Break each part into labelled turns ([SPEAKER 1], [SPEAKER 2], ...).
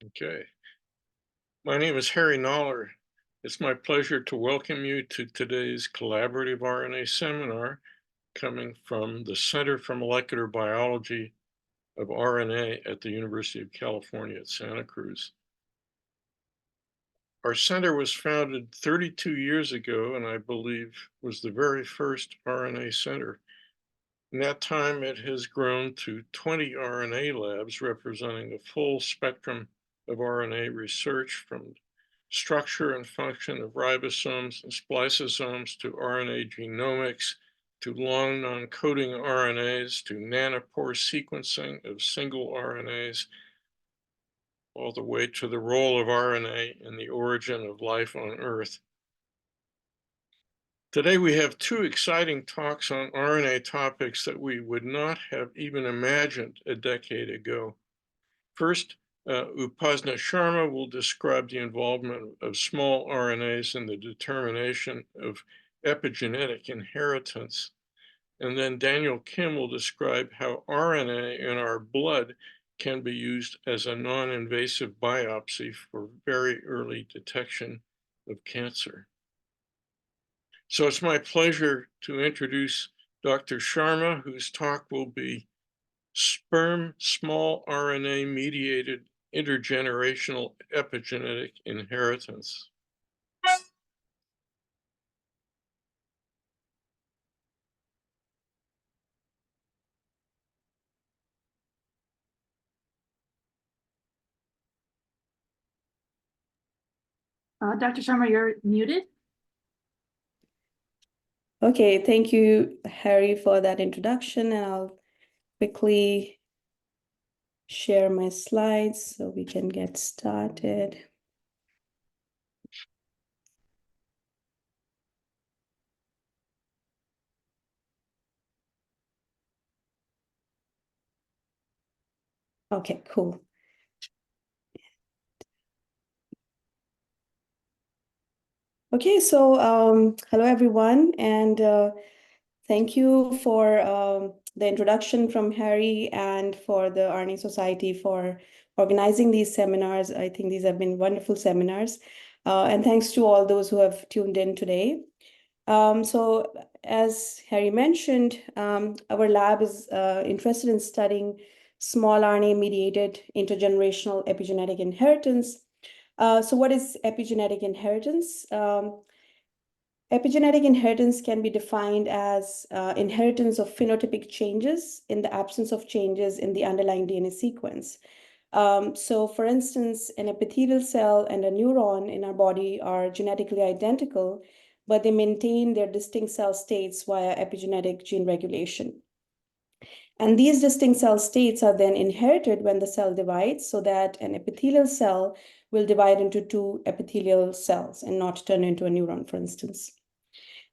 [SPEAKER 1] Okay. My name is Harry Noller. It's my pleasure to welcome you to today's collaborative RNA seminar coming from the Center for Molecular Biology of RNA at the University of California at Santa Cruz. Our center was founded 32 years ago, and I believe was the very first RNA center. In that time, it has grown to 20 RNA labs representing the full spectrum of RNA research, from structure and function of ribosomes and spliceosomes to RNA genomics, to long non-coding RNAs, to nanopore sequencing of single RNAs, all the way to the role of RNA in the origin of life on Earth. Today, we have two exciting talks on RNA topics that we would not have even imagined a decade ago. First, Upasna Sharma will describe the involvement of small RNAs in the determination of epigenetic inheritance. And then Daniel Kim will describe how RNA in our blood can be used as a non-invasive biopsy for very early detection of cancer. So it's my pleasure to introduce Dr. Sharma, whose talk will be Sperm Small RNA-Mediated Intergenerational Epigenetic Inheritance.
[SPEAKER 2] Dr. Sharma, you're muted.
[SPEAKER 3] Okay, thank you, Harry, for that introduction, and I'll quickly share my slides so we can get started. Okay, cool. Okay, so hello, everyone, and thank you for the introduction from Harry and for the RNA Society for organizing these seminars. I think these have been wonderful seminars. And thanks to all those who have tuned in today. So as Harry mentioned, our lab is interested in studying small RNA-mediated intergenerational epigenetic inheritance. So what is epigenetic inheritance? Epigenetic inheritance can be defined as inheritance of phenotypic changes in the absence of changes in the underlying DNA sequence. So for instance, an epithelial cell and a neuron in our body are genetically identical, but they maintain their distinct cell states via epigenetic gene regulation. And these distinct cell states are then inherited when the cell divides, so that an epithelial cell will divide into two epithelial cells and not turn into a neuron, for instance.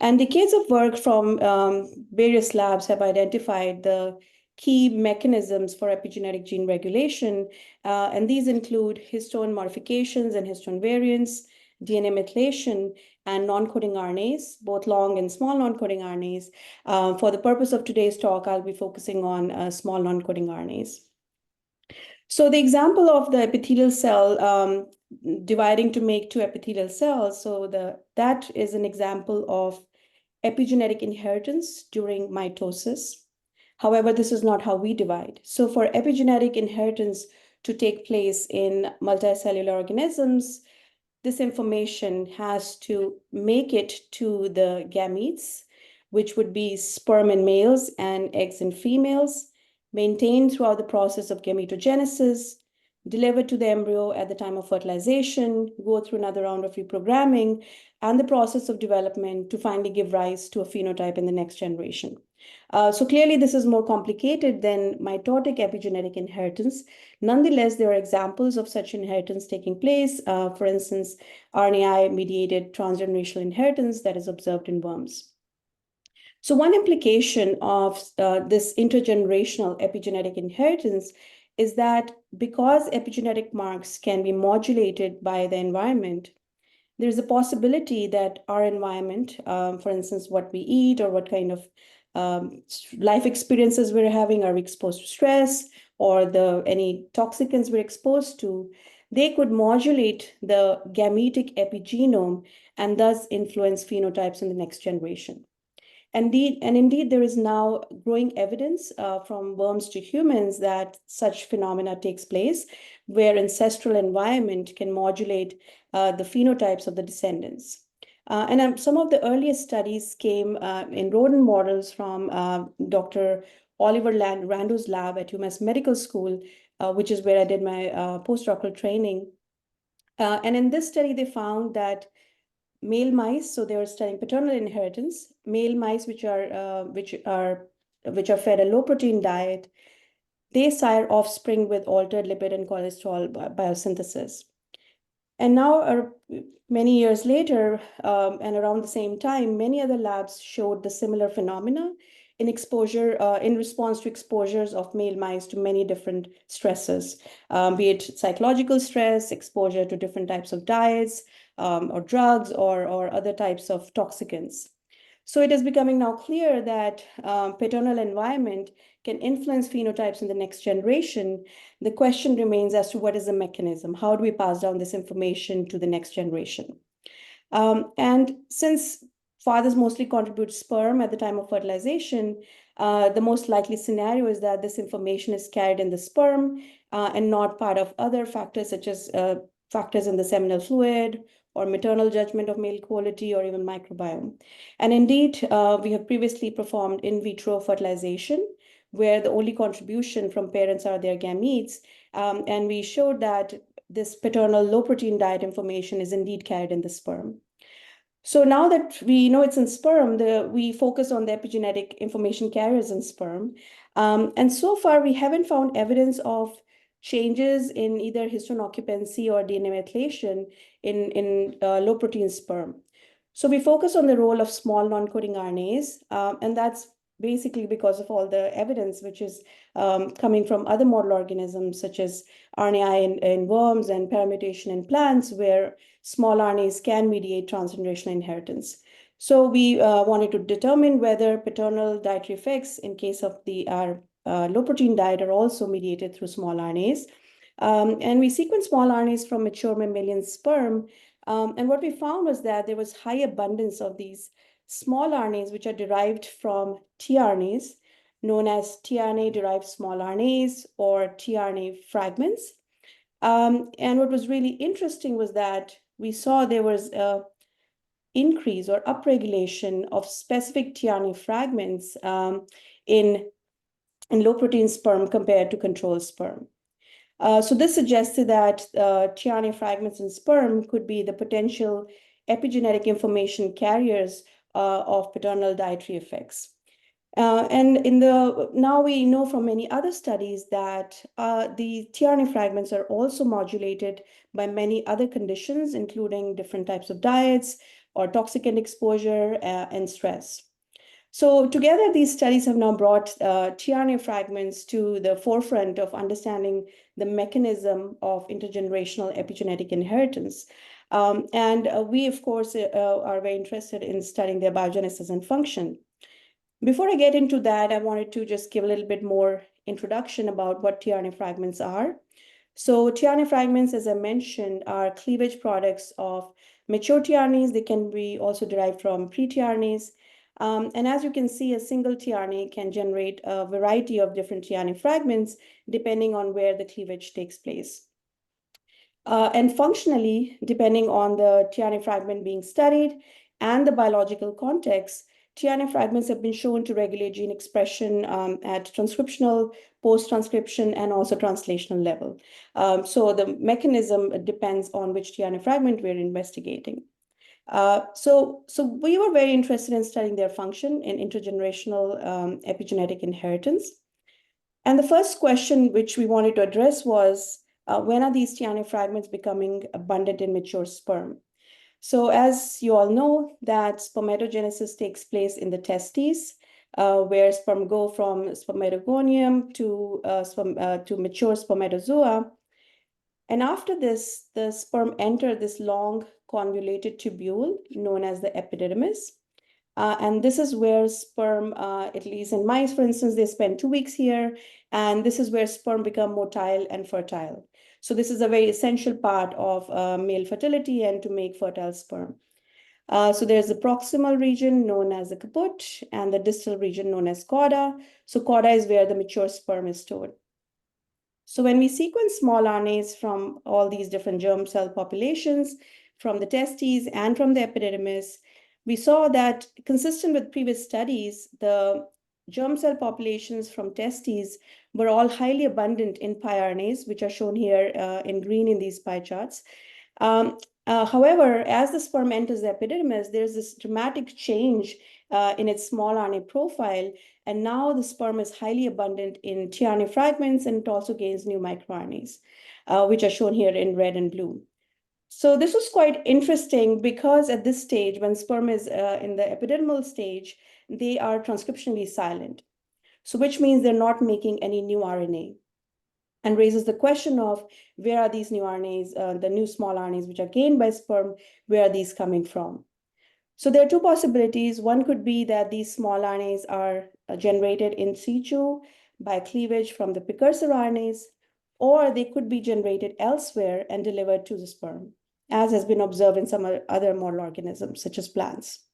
[SPEAKER 3] And decades of work from various labs have identified the key mechanisms for epigenetic gene regulation, and these include histone modifications and histone variants, DNA methylation, and non-coding RNAs, both long and small non-coding RNAs. For the purpose of today's talk, I'll be focusing on small non-coding RNAs. So the example of the epithelial cell dividing to make two epithelial cells, so that is an example of epigenetic inheritance during mitosis. However, this is not how we divide. So for epigenetic inheritance to take place in multicellular organisms, this information has to make it to the gametes, which would be sperm in males and eggs in females, maintained throughout the process of gametogenesis, delivered to the embryo at the time of fertilization, go through another round of reprogramming, and the process of development to finally give rise to a phenotype in the next generation. So clearly, this is more complicated than mitotic epigenetic inheritance. Nonetheless, there are examples of such inheritance taking place. For instance, RNA-mediated transgenerational inheritance that is observed in worms. So one implication of this intergenerational epigenetic inheritance is that because epigenetic marks can be modulated by the environment, there's a possibility that our environment, for instance, what we eat or what kind of life experiences we're having, are we exposed to stress, or any toxicants we're exposed to, they could modulate the gametic epigenome and thus influence phenotypes in the next generation. Indeed, there is now growing evidence from worms to humans that such phenomena takes place, where ancestral environment can modulate the phenotypes of the descendants. Some of the earliest studies came in rodent models from Dr. Oliver Rando's lab at UMass Medical School, which is where I did my postdoctoral training. And in this study, they found that male mice, so they were studying paternal inheritance, male mice which are fed a low protein diet, they sire offspring with altered lipid and cholesterol biosynthesis. And now, many years later, and around the same time, many other labs showed the similar phenomena in exposure, in response to exposures of male mice to many different stresses, be it psychological stress, exposure to different types of diets, or drugs, or other types of toxicants. So it is becoming now clear that paternal environment can influence phenotypes in the next generation. The question remains as to what is the mechanism? How do we pass down this information to the next generation? And since fathers mostly contribute sperm at the time of fertilization, the most likely scenario is that this information is carried in the sperm and not part of other factors such as factors in the seminal fluid or maternal judgment of male quality or even microbiome. And indeed, we have previously performed in vitro fertilization, where the only contribution from parents are their gametes. And we showed that this paternal low protein diet information is indeed carried in the sperm. So now that we know it's in sperm, we focus on the epigenetic information carriers in sperm. And so far, we haven't found evidence of changes in either histone occupancy or DNA methylation in low protein sperm. So we focus on the role of small non-coding RNAs, and that's basically because of all the evidence which is coming from other model organisms such as RNAi in worms and paramutation in plants, where small RNAs can mediate transgenerational inheritance. So we wanted to determine whether paternal dietary effects in case of our low protein diet are also mediated through small RNAs. And we sequenced small RNAs from mature mammalian sperm. And what we found was that there was high abundance of these small RNAs, which are derived from tRNAs, known as tRNA-derived small RNAs or tRNA fragments. And what was really interesting was that we saw there was an increase or upregulation of specific tRNA fragments in low protein sperm compared to control sperm. So this suggested that tRNA fragments in sperm could be the potential epigenetic information carriers of paternal dietary effects. And now we know from many other studies that the tRNA fragments are also modulated by many other conditions, including different types of diets or toxicant exposure and stress. So together, these studies have now brought tRNA fragments to the forefront of understanding the mechanism of intergenerational epigenetic inheritance. And we, of course, are very interested in studying their biogenesis and function. Before I get into that, I wanted to just give a little bit more introduction about what tRNA fragments are. So tRNA fragments, as I mentioned, are cleavage products of mature tRNAs. They can be also derived from pre-tRNAs. And as you can see, a single tRNA can generate a variety of different tRNA fragments depending on where the cleavage takes place. And functionally, depending on the tRNA fragment being studied and the biological context, tRNA fragments have been shown to regulate gene expression at transcriptional, post-transcription, and also translational level. So the mechanism depends on which tRNA fragment we're investigating. So we were very interested in studying their function in intergenerational epigenetic inheritance. And the first question which we wanted to address was, when are these tRNA fragments becoming abundant in mature sperm? So as you all know, that spermatogenesis takes place in the testes, where sperm go from spermatogonium to mature spermatozoa. And after this, the sperm enter this long convoluted tubule known as the epididymis. And this is where sperm, at least in mice, for instance, they spend 2 weeks here. And this is where sperm become motile and fertile. So this is a very essential part of male fertility and to make fertile sperm. So there's the proximal region known as the caput and the distal region known as cauda. So cauda is where the mature sperm is stored. So when we sequence small RNAs from all these different germ cell populations, from the testes and from the epididymis, we saw that consistent with previous studies, the germ cell populations from testes were all highly abundant in piRNAs, which are shown here in green in these pie charts. However, as the sperm enters the epididymis, there's this dramatic change in its small RNA profile, and now the sperm is highly abundant in tRNA fragments, and it also gains new microRNAs, which are shown here in red and blue. So this was quite interesting because at this stage, when sperm is in the epididymal stage, they are transcriptionally silent. So which means they're not making any new RNA, and raises the question of where are these new RNAs, the new small RNAs which are gained by sperm, where are these coming from? So there are two possibilities. One could be that these small RNAs are generated in situ by cleavage from the precursor RNAs, or they could be generated elsewhere and delivered to the sperm, as has been observed in some other model organisms, such as plants.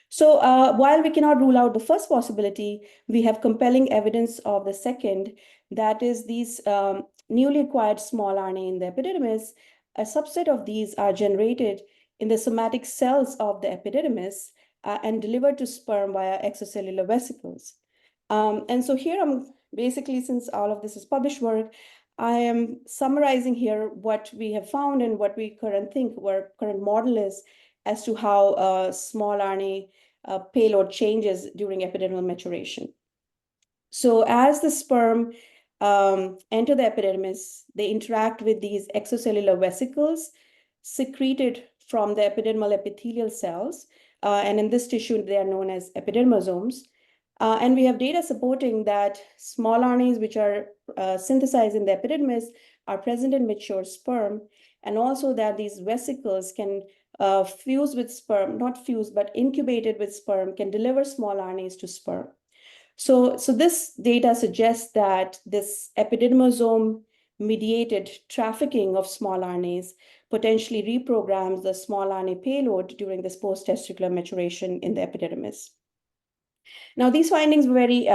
[SPEAKER 3] So while we cannot rule out the first possibility, we have compelling evidence of the second, that is these newly acquired small RNA in the epididymis, a subset of these are generated in the somatic cells of the epididymis and delivered to sperm via extracellular vesicles. And so here I'm basically, since all of this is published work, I am summarizing here what we have found and what we current model is as to how small RNA payload changes during epididymal maturation. So as the sperm enter the epididymis, they interact with these extracellular vesicles secreted from the epididymal epithelial cells. And in this tissue, they are known as epidermosomes. And we have data supporting that small RNAs, which are synthesized in the epididymis, are present in mature sperm, and also that these vesicles can fuse with sperm, not fuse, but incubated with sperm, can deliver small RNAs to sperm. So this data suggests that this epididymosome-mediated trafficking of small RNAs potentially reprograms the small RNA payload during this post-testicular maturation in the epididymis. Now, these findings were very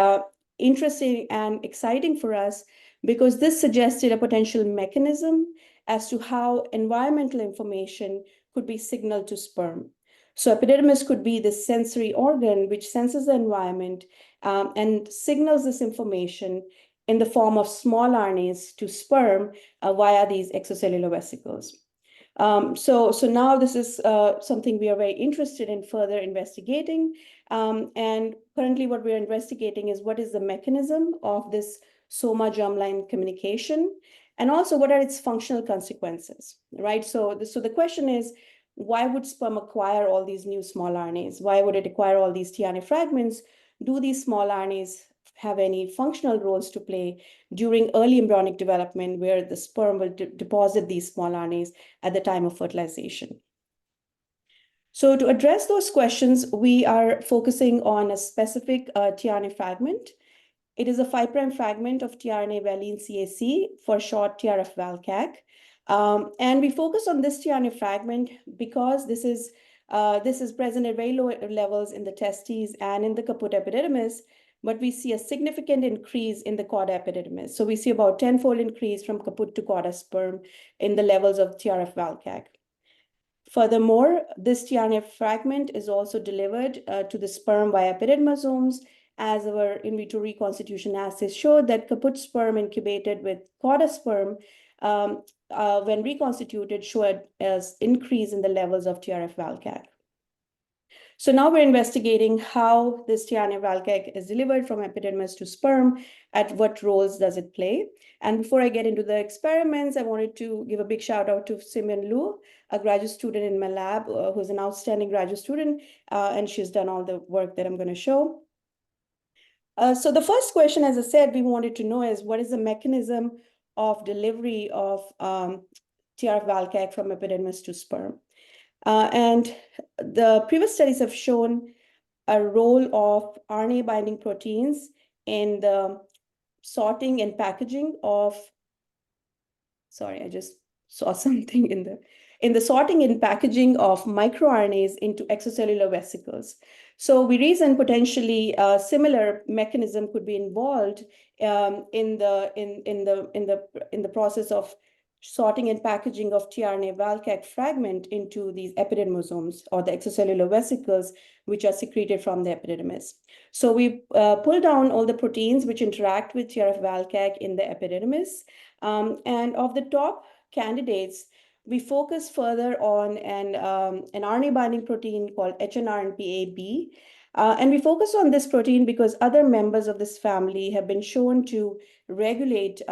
[SPEAKER 3] interesting and exciting for us because this suggested a potential mechanism as to how environmental information could be signaled to sperm. So epididymis could be this sensory organ which senses the environment and signals this information in the form of small RNAs to sperm via these extracellular vesicles. So now this is something we are very interested in further investigating. And currently what we're investigating is what is the mechanism of this soma germline communication, and also what are its functional consequences, right? So the question is, why would sperm acquire all these new small RNAs? Why would it acquire all these tRNA fragments? Do these small RNAs have any functional roles to play during early embryonic development where the sperm will deposit these small RNAs at the time of fertilization? So to address those questions, we are focusing on a specific tRNA fragment. It is a 5' fragment of tRNA valine CAC, for short TRF-valcac. And we focus on this tRNA fragment because this is present at very low levels in the testes and in the caput epididymis, but we see a significant increase in the cauda epididymis. So we see about 10-fold increase from caput to cauda sperm in the levels of TRF-valcac. Furthermore, this tRNA fragment is also delivered to the sperm via epididymosomes, as our in vitro reconstitution assays showed that caput sperm incubated with cauda sperm, when reconstituted, showed an increase in the levels of TRF-valcac. So now we're investigating how this tRNA-valcac is delivered from epididymis to sperm, at what roles does it play. And before I get into the experiments, I wanted to give a big shout out to Simeon Liu, a graduate student in my lab, who's an outstanding graduate student, and she's done all the work that I'm going to show. So the first question, as I said, we wanted to know is what is the mechanism of delivery of TRF-valcac from epididymis to sperm? And the previous studies have shown a role of RNA binding proteins in the sorting and packaging of sorry, I just saw something in the sorting and packaging of microRNAs into extracellular vesicles. So we reason potentially a similar mechanism could be involved in the process of sorting and packaging of tRNA Valcac fragment into these epidermosomes or the extracellular vesicles, which are secreted from the epidermis. So we pull down all the proteins which interact with TRF-Valcac in the epidermis. And of the top candidates, we focus further on an RNA binding protein called HNRNPA-B. And we focus on this protein because other members of this family have been shown to regulate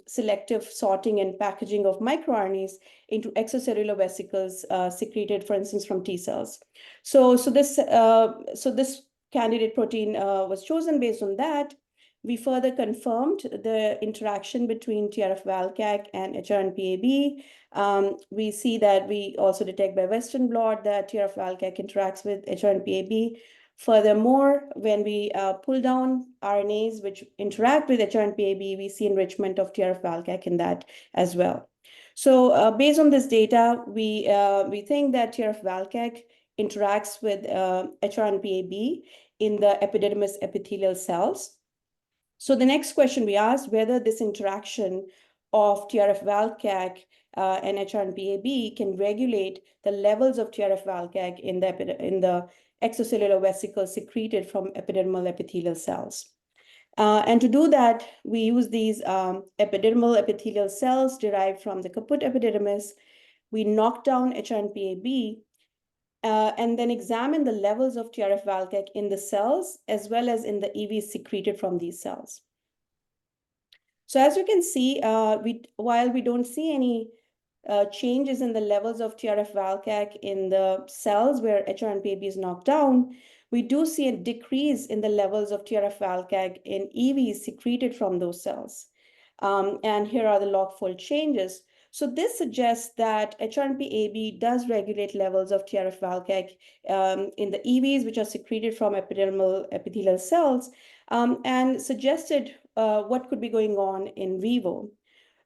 [SPEAKER 3] selective sorting and packaging of microRNAs into extracellular vesicles secreted, for instance, from T cells. So this candidate protein was chosen based on that. We further confirmed the interaction between TRF-Valcac and HRNPA-B. We see that we also detect by Western blot that TRF-Valcac interacts with HRNPA-B. Furthermore, when we pull down RNAs which interact with HRNPA-B, we see enrichment of TRF-Valcac in that as well. So based on this data, we think that TRF-Valcac interacts with HRNPA-B in the epidermis epithelial cells. So the next question we asked whether this interaction of TRF-Valcac and HRNPA-B can regulate the levels of TRF-Valcac in the extracellular vesicles secreted from epidermal epithelial cells. And to do that, we use these epidermal epithelial cells derived from the caput epidermis. We knock down HRNPA-B and then examine the levels of TRF-Valcac in the cells as well as in the EVs secreted from these cells. So as you can see, while we don't see any changes in the levels of TRF-Valcac in the cells where HRNPA-B is knocked down, we do see a decrease in the levels of TRF-Valcac in EVs secreted from those cells. And here are the log-fold changes. So this suggests that HRNPA-B does regulate levels of TRF-Valcac in the EVs, which are secreted from epidermal epithelial cells, and suggested what could be going on in vivo.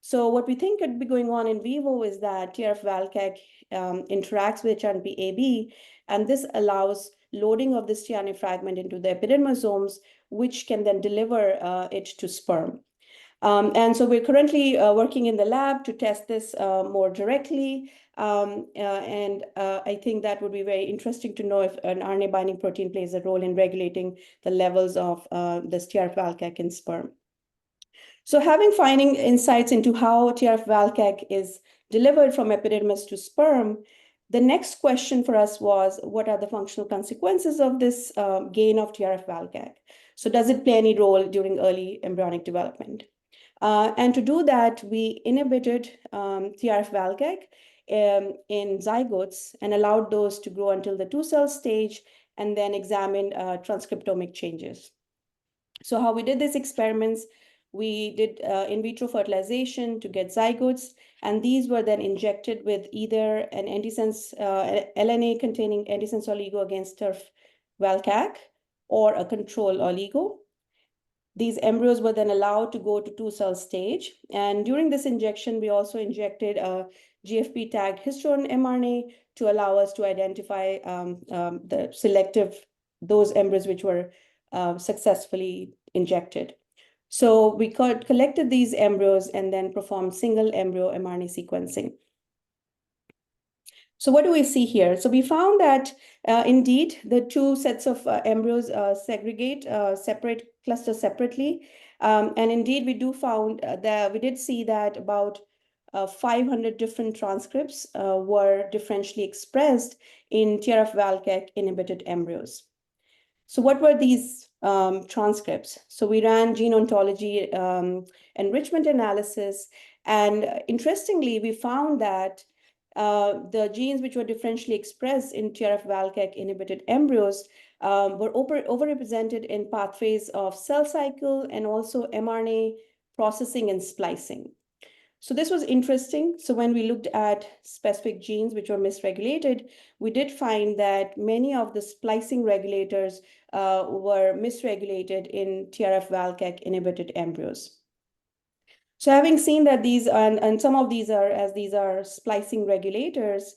[SPEAKER 3] So what we think could be going on in vivo is that TRF-Valcac interacts with HRNPA-B, and this allows loading of this tRNA fragment into the epidermosomes, which can then deliver it to sperm. And so we're currently working in the lab to test this more directly. I think that would be very interesting to know if an RNA binding protein plays a role in regulating the levels of this TRF-Valcac in sperm. So finding insights into how TRF-Valcac is delivered from epidermis to sperm, the next question for us was, what are the functional consequences of this gain of TRF-Valcac? So does it play any role during early embryonic development? And to do that, we inhibited TRF-Valcac in zygotes and allowed those to grow until the 2-cell stage and then examined transcriptomic changes. So how we did these experiments, we did in vitro fertilization to get zygotes, and these were then injected with either an antisense LNA-containing antisense oligo against TRF-Valcac or a control oligo. These embryos were then allowed to go to 2-cell stage. And during this injection, we also injected a GFP-tagged histone mRNA to allow us to identify those embryos which were successfully injected. So we collected these embryos and then performed single embryo mRNA sequencing. So what do we see here? So we found that indeed the two sets of embryos segregate, cluster separately. And indeed we did see that about 500 different transcripts were differentially expressed in TRF-Valcac inhibited embryos. So what were these transcripts? So we ran gene ontology enrichment analysis. And interestingly, we found that the genes which were differentially expressed in TRF-Valcac inhibited embryos were overrepresented in pathways of cell cycle and also mRNA processing and splicing. So this was interesting. So when we looked at specific genes which were misregulated, we did find that many of the splicing regulators were misregulated in TRF-Valcac inhibited embryos. So having seen that and some of these are splicing regulators,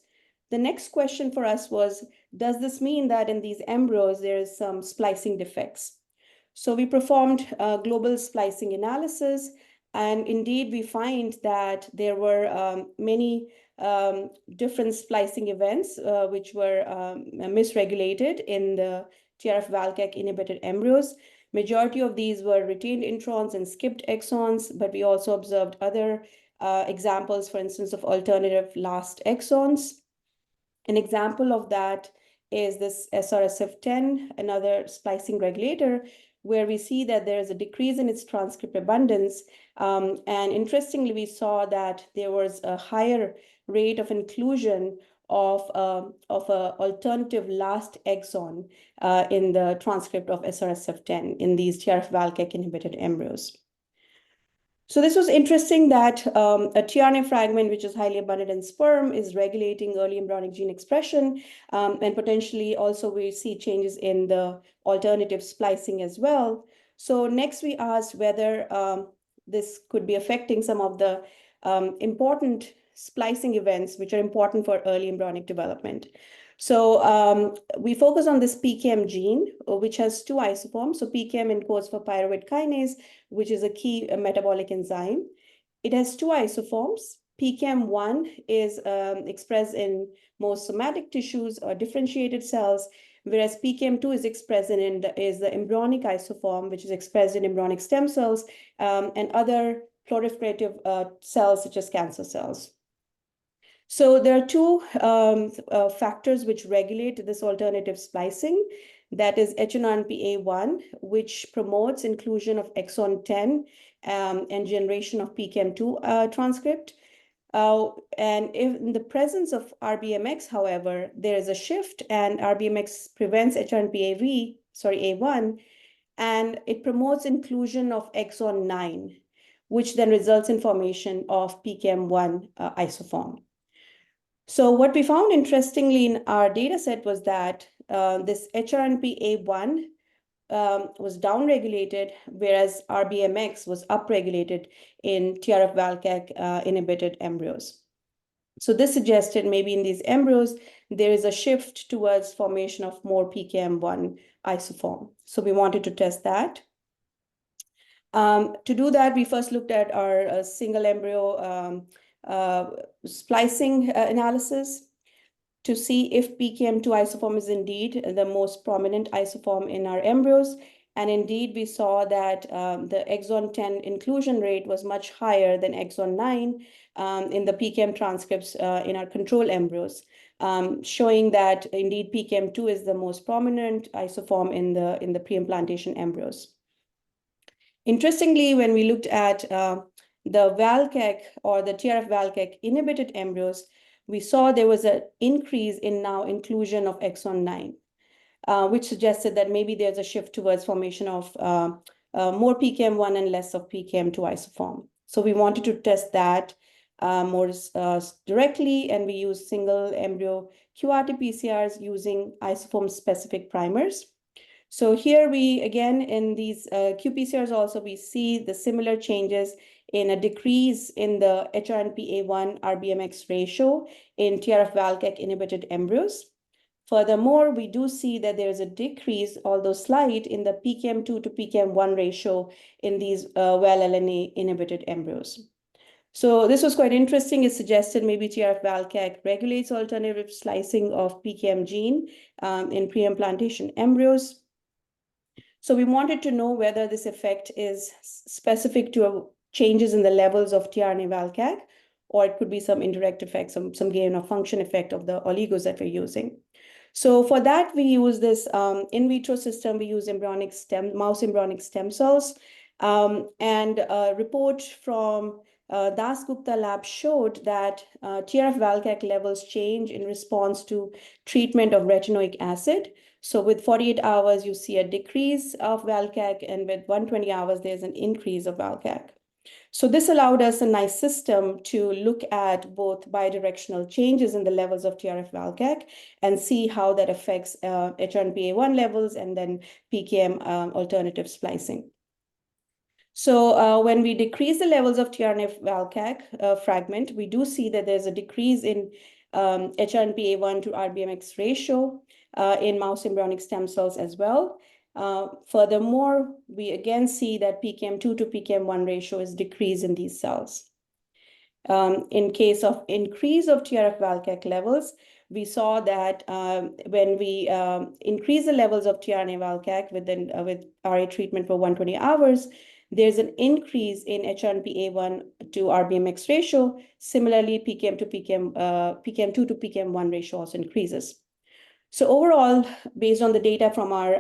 [SPEAKER 3] the next question for us was, does this mean that in these embryos there is some splicing defects? So we performed a global splicing analysis, and indeed we find that there were many different splicing events which were misregulated in the TRF-Valcac inhibited embryos. Majority of these were retained introns and skipped exons, but we also observed other examples, for instance, of alternative last exons. An example of that is this SRSF10, another splicing regulator, where we see that there is a decrease in its transcript abundance. And interestingly, we saw that there was a higher rate of inclusion of a alternative last exon in the transcript of SRSF10 in these TRF-Valcac inhibited embryos. So this was interesting that a tRNA fragment, which is highly abundant in sperm, is regulating early embryonic gene expression, and potentially also we see changes in the alternative splicing as well. So next we asked whether this could be affecting some of the important splicing events which are important for early embryonic development. So we focus on this PKM gene, which has two isoforms. So PKM encodes for pyruvate kinase, which is a key metabolic enzyme. It has two isoforms. PKM1 is expressed in most somatic tissues or differentiated cells, whereas PKM2 is expressed is the embryonic isoform, which is expressed in embryonic stem cells and other proliferative cells such as cancer cells. So there are two factors which regulate this alternative splicing. That is HNRNPA1, which promotes inclusion of exon 10 and generation of PKM2 transcript. And if in the presence of RBMX, however, there is a shift and RBMX prevents A1, and it promotes inclusion of exon 9, which then results in formation of PKM1 isoform. So what we found interestingly in our data set was that this HRNPA1 was downregulated, whereas RBMX was upregulated in TRF-Valcac inhibited embryos. So this suggested maybe in these embryos, there is a shift towards formation of more PKM1 isoform. So we wanted to test that. To do that, we first looked at our single embryo splicing analysis to see if PKM2 isoform is indeed the most prominent isoform in our embryos. And indeed, we saw that the exon 10 inclusion rate was much higher than exon 9 in the PKM transcripts in our control embryos, showing that indeed PKM2 is the most prominent isoform in the pre-implantation embryos. Interestingly, when we looked at the Valcac or the TRF-Valcac inhibited embryos, we saw there was an increase in now inclusion of exon 9, which suggested that maybe there's a shift towards formation of more PKM1 and less of PKM2 isoform. So we wanted to test that more directly, and we used single embryo qRT-PCRs using isoform-specific primers. So here we, again, in these qPCRs also, we see the similar changes in a decrease in the HRNPA1 RBMX ratio in TRF-Valcac inhibited embryos. Furthermore, we do see that there is a decrease, although slight, in the PKM2 to PKM1 ratio in these well-LNA inhibited embryos. So this was quite interesting. It suggested maybe TRF-Valcac regulates alternative slicing of PKM gene in pre-implantation embryos. So we wanted to know whether this effect is specific to changes in the levels of tRNA-Valcac, or it could be some indirect effect, some gain of function effect of the oligos that we're using. So for that, we use this in vitro system. We use mouse embryonic stem cells. And a report from Das Gupta lab showed that TRF-Valcac levels change in response to treatment of retinoic acid. So with 48 hours, you see a decrease of Valcac, and with 120 hours, there's an increase of Valcac. So this allowed us a nice system to look at both bidirectional changes in the levels of TRF-Valcac and see how that affects HRNPA1 levels and then PKM alternative splicing. So when we decrease the levels of tRNA VALCAC fragment, we do see that there's a decrease in HRNPA1 to RBMX ratio in mouse embryonic stem cells as well. Furthermore, we again see that PKM2 to PKM1 ratio is decreased in these cells. In case of increase of TRF-VALCAC levels, we saw that when we increase the levels of tRNA-VALCAC with RA treatment for 120 hours, there's an increase in HRNPA1 to RBMX ratio. Similarly, PKM2 to PKM1 ratio also increases. So overall, based on the data from our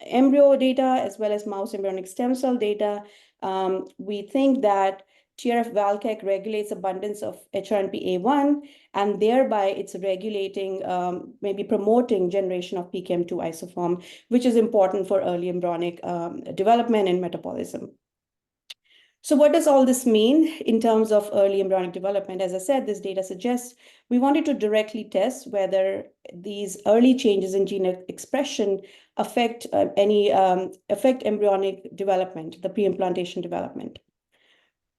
[SPEAKER 3] embryo data as well as mouse embryonic stem cell data, we think that TRF-VALCAC regulates abundance of HRNPA1, and thereby it's regulating, maybe promoting generation of PKM2 isoform, which is important for early embryonic development and metabolism. So what does all this mean in terms of early embryonic development? As I said, this data suggests we wanted to directly test whether these early changes in gene expression affect embryonic development, the pre-implantation development.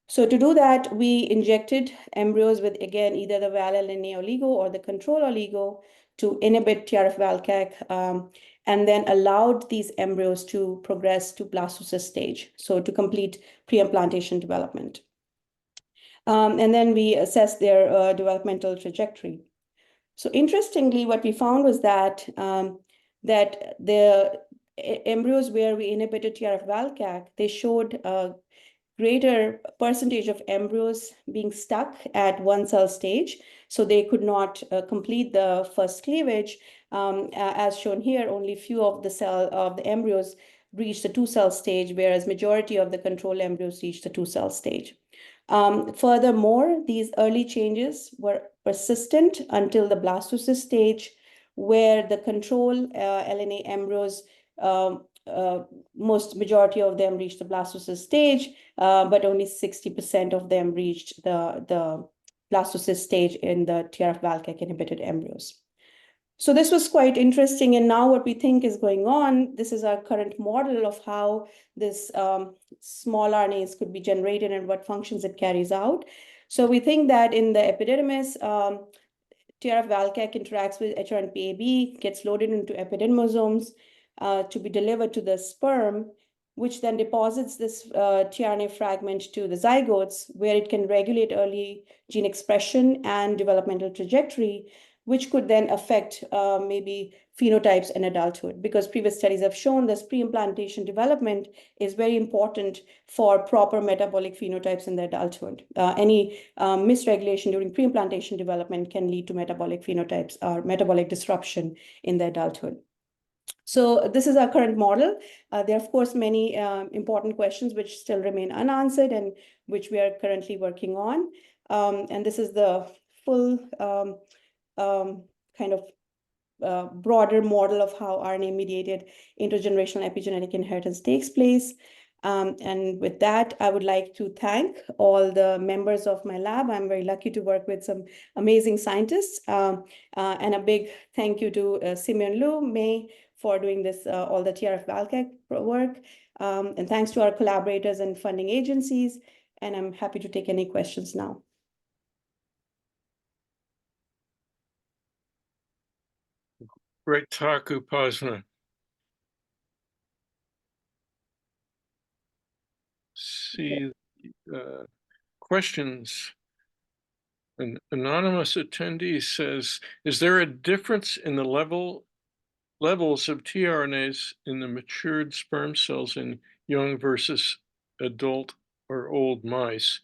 [SPEAKER 3] So to do that, we injected embryos with, again, either the val-LNA oligo or the control oligo to inhibit TRF-VALCAC, and then allowed these embryos to progress to blastocyst stage, so to complete pre-implantation development. And then we assessed their developmental trajectory. So interestingly, what we found was that the embryos where we inhibited TRF-VALCAC, they showed greater percentage of embryos being stuck at one cell stage. So they could not complete the first cleavage. As shown here, only few of the embryos reached the 2-cell stage, whereas majority of the control embryos reached the 2-cell stage. Furthermore, these early changes were persistent until the blastocyst stage, where the control LNA embryos, majority of them reached the blastocyst stage, but only 60% of them reached the blastocyst stage in the TRF-VALCAC inhibited embryos. So this was quite interesting. And now what we think is going on, this is our current model of how this small RNAs could be generated and what functions it carries out. So we think that in the epididymis, TRF-VALCAC interacts with HRNPA-B, gets loaded into epididymosomes to be delivered to the sperm, which then deposits this tRNA fragment to the zygotes, where it can regulate early gene expression and developmental trajectory, which could then affect maybe phenotypes in adulthood, because previous studies have shown this pre-implantation development is very important for proper metabolic phenotypes in the adulthood. Any misregulation during pre-implantation development can lead to metabolic phenotypes or metabolic disruption in the adulthood. So this is our current model. There are, of course, many important questions which still remain unanswered and which we are currently working on. And this is the full kind of broader model of how RNA-mediated intergenerational epigenetic inheritance takes place. And with that, I would like to thank all the members of my lab. I'm very lucky to work with some amazing scientists. And a big thank you to Simeon Liu, May, for doing this, all the TRF-VALCAC work. And thanks to our collaborators and funding agencies. And I'm happy to take any questions now.
[SPEAKER 1] Great talk, Upasna. See questions. An anonymous attendee says, is there a difference in the levels of tRNAs in the matured sperm cells in young versus adult or old mice?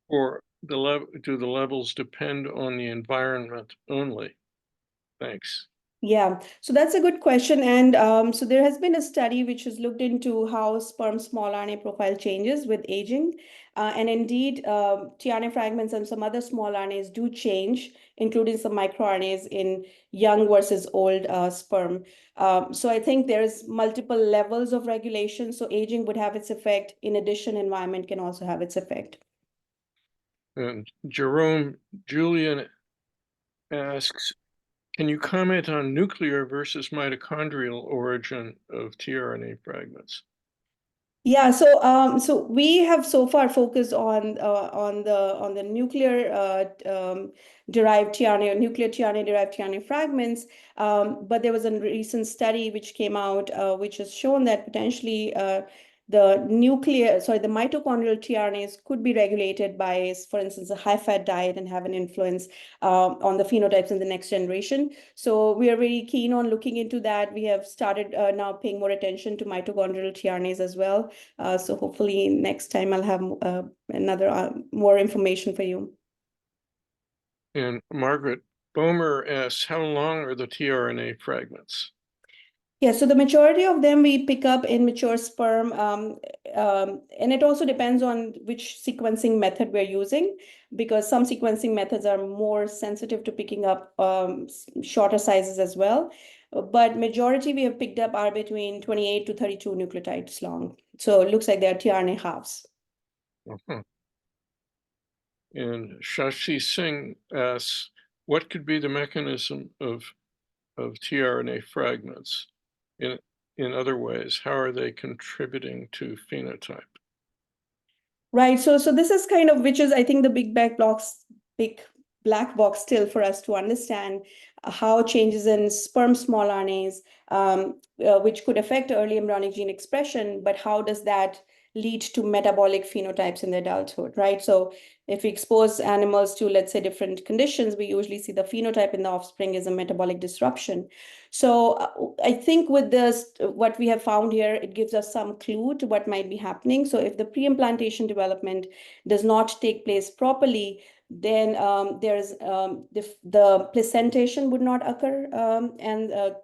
[SPEAKER 1] Or do the levels depend on the environment only? Thanks.
[SPEAKER 3] Yeah, so that's a good question. And so there has been a study which has looked into how sperm small RNA profile changes with aging. And indeed, tRNA fragments and some other small RNAs do change, including some microRNAs in young versus old sperm. So I think there's multiple levels of regulation. So aging would have its effect. In addition, environment can also have its effect.
[SPEAKER 1] And Jerome Julian asks, can you comment on nuclear versus mitochondrial origin of tRNA fragments?
[SPEAKER 3] Yeah, so we have so far focused on the nuclear derived tRNA, nuclear tRNA derived tRNA fragments. But there was a recent study which came out which has shown that potentially the mitochondrial tRNAs could be regulated by, for instance, a high-fat diet and have an influence on the phenotypes in the next generation. So we are very keen on looking into that. We have started now paying more attention to mitochondrial tRNAs as well. So hopefully next time I'll have another more information for you.
[SPEAKER 1] And Margaret Bomer asks, how long are the tRNA fragments?
[SPEAKER 3] Yeah, so the majority of them we pick up in mature sperm, and it also depends on which sequencing method we're using, because some sequencing methods are more sensitive to picking up shorter sizes as well. But majority we have picked up are between 28 to 32 nucleotides long. So it looks like they're tRNA halves.
[SPEAKER 1] Uh-huh. And Shashi Singh asks, what could be the mechanism of tRNA fragments? In other ways, how are they contributing to phenotype?
[SPEAKER 3] Right. So this is kind of, which is, I think, the big black box still for us to understand how changes in sperm small RNAs, which could affect early embryonic gene expression, but how does that lead to metabolic phenotypes in the adulthood, right? So if we expose animals to, let's say, different conditions, we usually see the phenotype in the offspring is a metabolic disruption. So I think with this, what we have found here, it gives us some clue to what might be happening. So if the pre-implantation development does not take place properly, then the placentation would not occur,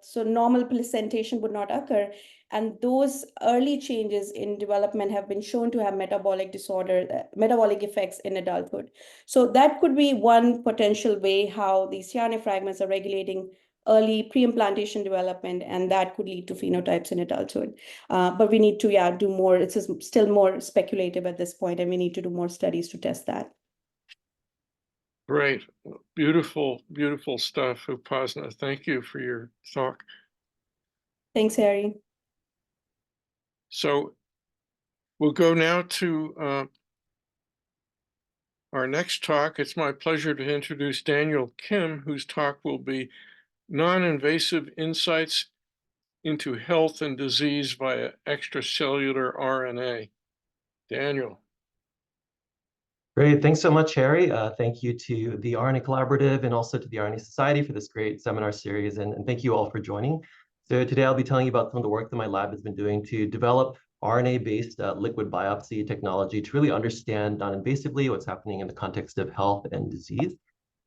[SPEAKER 3] so normal placentation would not occur. And those early changes in development have been shown to have metabolic effects in adulthood. So that could be one potential way how these tRNA fragments are regulating early pre-implantation development, and that could lead to phenotypes in adulthood. But we need to, do more. It's still more speculative at this point, and we need to do more studies to test that.
[SPEAKER 1] Great. Beautiful, beautiful stuff, Upasna. Thank you for your talk.
[SPEAKER 3] Thanks, Harry.
[SPEAKER 1] So we'll go now to our next talk. It's my pleasure to introduce Daniel Kim, whose talk will be Non-Invasive Insights into Health and Disease via Extracellular RNA. Daniel.
[SPEAKER 4] Great. Thanks so much, Harry. Thank you to the RNA Collaborative and also to the RNA Society for this great seminar series. And thank you all for joining. So today I'll be telling you about some of the work that my lab has been doing to develop RNA-based liquid biopsy technology to really understand non-invasively what's happening in the context of health and disease.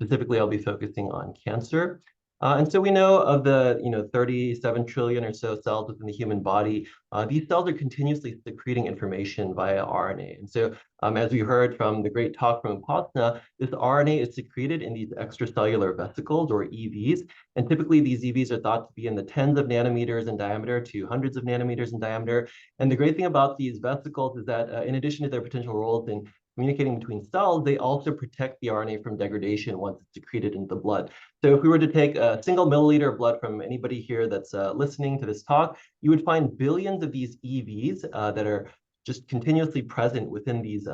[SPEAKER 4] Specifically, I'll be focusing on cancer. And so we know of the 37 trillion or so cells within the human body. These cells are continuously secreting information via RNA. And so as we heard from the great talk from Upasna, this RNA is secreted in these extracellular vesicles or EVs. And typically these EVs are thought to be in the tens of nanometers in diameter to hundreds of nanometers in diameter. And the great thing about these vesicles is that in addition to their potential roles in communicating between cells, they also protect the RNA from degradation once it's secreted into the blood. So if we were to take a single milliliter of blood from anybody here that's listening to this talk, you would find billions of these EVs that are just continuously present within these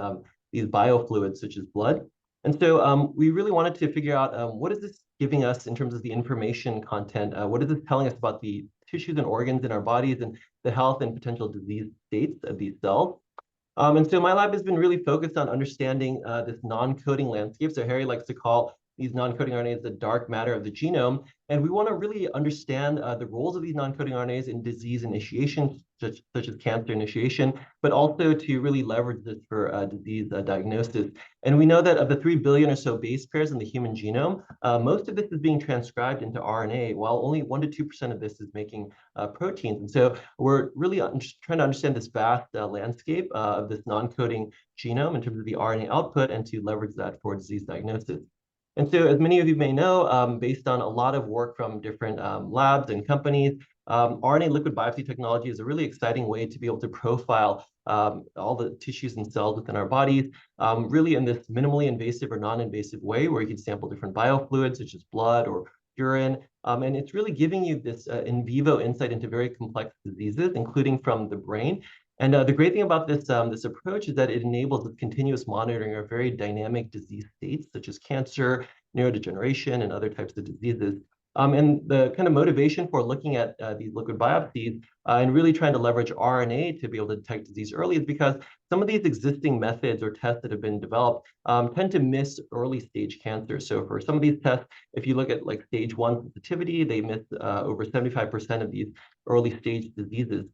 [SPEAKER 4] biofluids, such as blood. And so we really wanted to figure out what is this giving us in terms of the information content? What is this telling us about the tissues and organs in our bodies and the health and potential disease states of these cells? And so my lab has been really focused on understanding this non-coding landscape. So Harry likes to call these non-coding RNAs the dark matter of the genome. And we want to really understand the roles of these non-coding RNAs in disease initiation, such as cancer initiation, but also to really leverage this for disease diagnosis. And we know that of the 3 billion or so base pairs in the human genome, most of this is being transcribed into RNA, while only 1 to 2% of this is making proteins. And so we're really trying to understand this vast landscape of this non-coding genome in terms of the RNA output and to leverage that for disease diagnosis. And so as many of you may know, based on a lot of work from different labs and companies, RNA liquid biopsy technology is a really exciting way to be able to profile all the tissues and cells within our bodies, really in this minimally invasive or non-invasive way where you can sample different biofluids such as blood or urine. And it's really giving you this in vivo insight into very complex diseases, including from the brain. And the great thing about this approach is that it enables the continuous monitoring of very dynamic disease states, such as cancer, neurodegeneration, and other types of diseases. And the kind of motivation for looking at these liquid biopsies and really trying to leverage RNA to be able to detect disease early is because some of these existing methods or tests that have been developed tend to miss early stage cancer. So for some of these tests, if you look at like stage 1 sensitivity, they miss over 75% of these early stage diseases.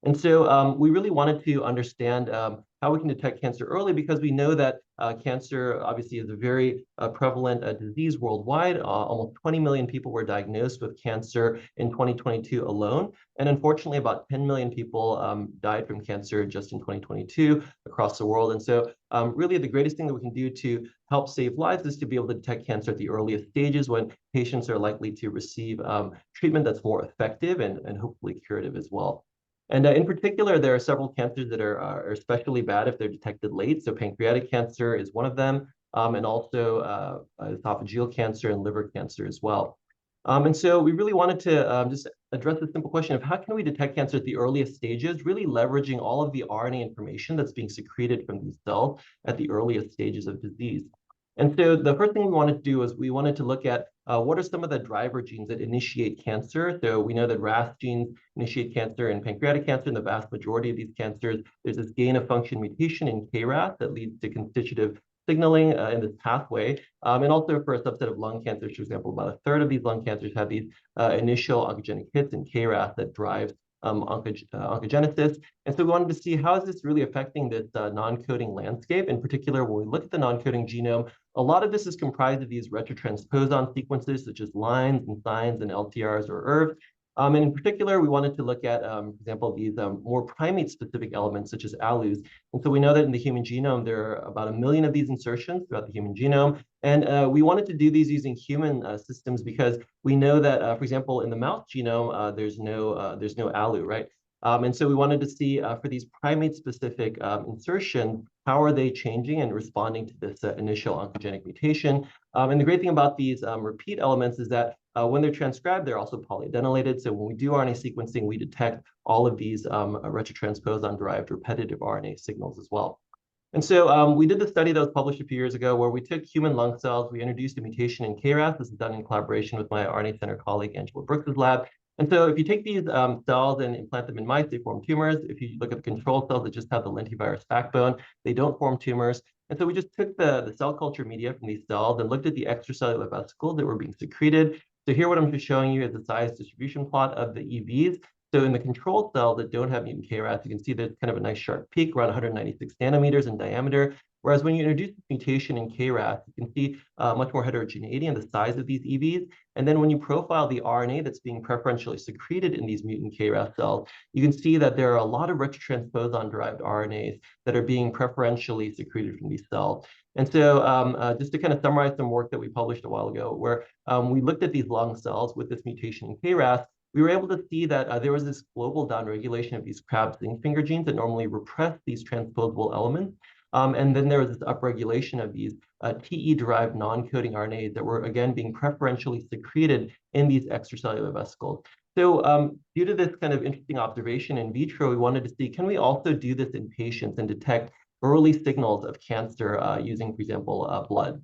[SPEAKER 4] And so we really wanted to understand how we can detect cancer early, because we know that cancer obviously is a very prevalent disease worldwide. Almost 20 million people were diagnosed with cancer in 2022 alone. And unfortunately, about 10 million people died from cancer just in 2022 across the world. And so really the greatest thing that we can do to help save lives is to be able to detect cancer at the earliest stages when patients are likely to receive treatment that's more effective and hopefully curative as well. And in particular, there are several cancers that are especially bad if they're detected late. So pancreatic cancer is one of them, and also esophageal cancer and liver cancer as well. And so we really wanted to just address the simple question of how can we detect cancer at the earliest stages, really leveraging all of the RNA information that's being secreted from these cells at the earliest stages of disease. And so the first thing we wanted to do was we wanted to look at what are some of the driver genes that initiate cancer. So we know that RAS genes initiate cancer in pancreatic cancer. In the vast majority of these cancers, there's this gain of function mutation in KRAS that leads to constitutive signaling in this pathway. And also for a subset of lung cancers, for example, about a third of these lung cancers have these initial oncogenic hits in KRAS that drives oncogenesis. And so we wanted to see how is this really affecting this non-coding landscape. In particular, when we look at the non-coding genome, a lot of this is comprised of these retrotransposon sequences, such as lines and signs and LTRs or ERVs. And in particular, we wanted to look at, for example, these more primate-specific elements, such as ALUs. And so we know that in the human genome, there are about 1 million of these insertions throughout the human genome. And we wanted to do these using human systems because we know that, for example, in the mouse genome, there's no ALU, right? And so we wanted to see for these primate-specific insertions, how are they changing and responding to this initial oncogenic mutation? And the great thing about these repeat elements is that when they're transcribed, they're also polyadenylated. So when we do RNA sequencing, we detect all of these retrotransposon-derived repetitive RNA signals as well. And so we did the study that was published a few years ago where we took human lung cells, we introduced a mutation in KRAS. This is done in collaboration with my RNA Center colleague, Angela Brooks's lab. And so if you take these cells and implant them in mice, they form tumors. If you look at the control cells that just have the lentivirus backbone, they don't form tumors. And so we just took the cell culture media from these cells and looked at the extracellular vesicles that were being secreted. So here what I'm just showing you is the size distribution plot of the EVs. So in the control cells that don't have mutant KRAS, you can see there's kind of a nice sharp peak around 196 nanometers in diameter. Whereas when you introduce this mutation in KRAS, you can see much more heterogeneity in the size of these EVs. And then when you profile the RNA that's being preferentially secreted in these mutant KRAS cells, you can see that there are a lot of retrotransposon-derived RNAs that are being preferentially secreted from these cells. And so just to kind of summarize some work that we published a while ago, where we looked at these lung cells with this mutation in KRAS, we were able to see that there was this global downregulation of these Crab zinc finger genes that normally repress these transposable elements. And then there was this upregulation of these TE-derived non-coding RNAs that were, again, being preferentially secreted in these extracellular vesicles. So due to this kind of interesting observation in vitro, we wanted to see, can we also do this in patients and detect early signals of cancer using, for example, blood?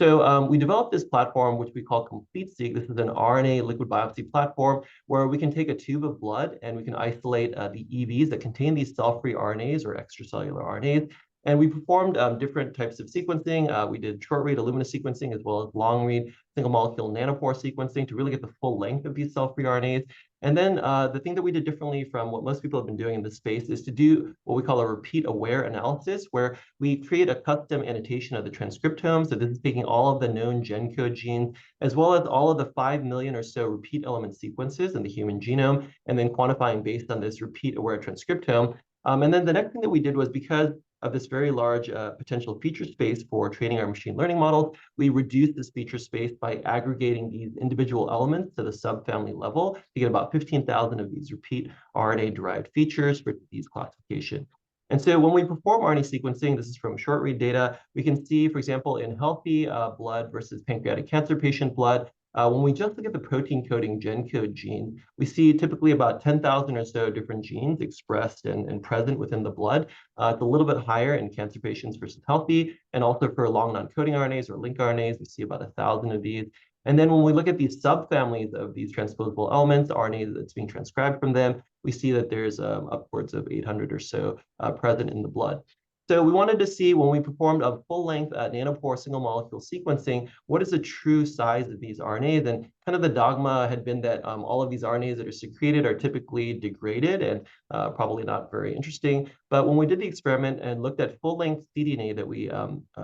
[SPEAKER 4] So we developed this platform, which we call CompleteSeq. This is an RNA liquid biopsy platform where we can take a tube of blood and we can isolate the EVs that contain these cell-free RNAs or extracellular RNAs. And we performed different types of sequencing. We did short-read Illumina sequencing as well as long-read single-molecule nanopore sequencing to really get the full length of these cell-free RNAs. And then the thing that we did differently from what most people have been doing in this space is to do what we call a repeat-aware analysis, where we create a custom annotation of the transcriptome. So this is taking all of the known gen code genes, as well as all of the 5 million or so repeat element sequences in the human genome, and then quantifying based on this repeat-aware transcriptome. And then the next thing that we did was, because of this very large potential feature space for training our machine learning models, we reduced this feature space by aggregating these individual elements to the subfamily level to get about 15,000 of these repeat RNA-derived features for disease classification. And so when we perform RNA sequencing, this is from short-read data, we can see, for example, in healthy blood versus pancreatic cancer patient blood, When we just look at the protein coding gen code gene, we see typically about 10,000 or so different genes expressed and present within the blood. It's a little bit higher in cancer patients versus healthy, and also for long non-coding RNAs or link RNAs, we see about 1,000 of these. And then when we look at these subfamilies of these transposable elements, RNA that's being transcribed from them, we see that there's upwards of 800 or so present in the blood. So we wanted to see, when we performed a full-length nanopore single molecule sequencing, what is the true size of these RNAs? And kind of the dogma had been that all of these RNAs that are secreted are typically degraded and probably not very interesting. But when we did the experiment and looked at full-length cDNA that we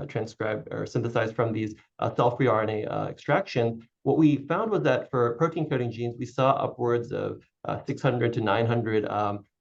[SPEAKER 4] transcribed or synthesized from these cell-free RNA extractions, what we found was that for protein coding genes, we saw upwards of 600 to 900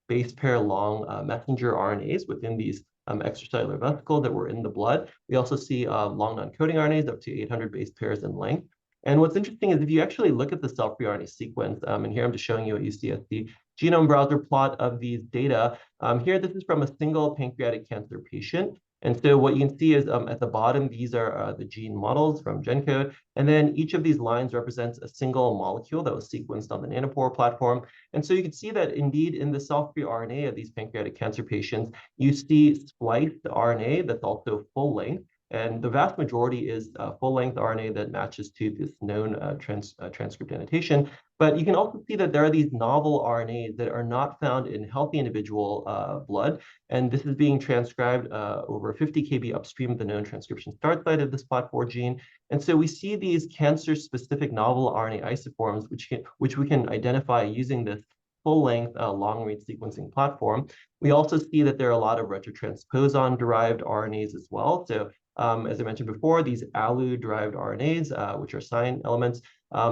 [SPEAKER 4] base pair long messenger RNAs within these extracellular vesicles that were in the blood. We also see long non-coding RNAs up to 800 base pairs in length. And what's interesting is if you actually look at the cell-free RNA sequence, and here I'm just showing you a UCSC genome browser plot of these data. Here, this is from a single pancreatic cancer patient. And so what you can see is at the bottom, these are the gene models from GenCode. And then each of these lines represents a single molecule that was sequenced on the nanopore platform. And so you can see that indeed in the cell-free RNA of these pancreatic cancer patients, you see spliced RNA that's also full length. And the vast majority is full-length RNA that matches to this known transcript annotation. But you can also see that there are these novel RNAs that are not found in healthy individual blood. And this is being transcribed over 50 kb upstream of the known transcription start site of this SPOT4 gene. And so we see these cancer-specific novel RNA isoforms, which we can identify using this full-length long-read sequencing platform. We also see that there are a lot of retrotransposon-derived RNAs as well. So as I mentioned before, these ALU-derived RNAs, which are SINE elements,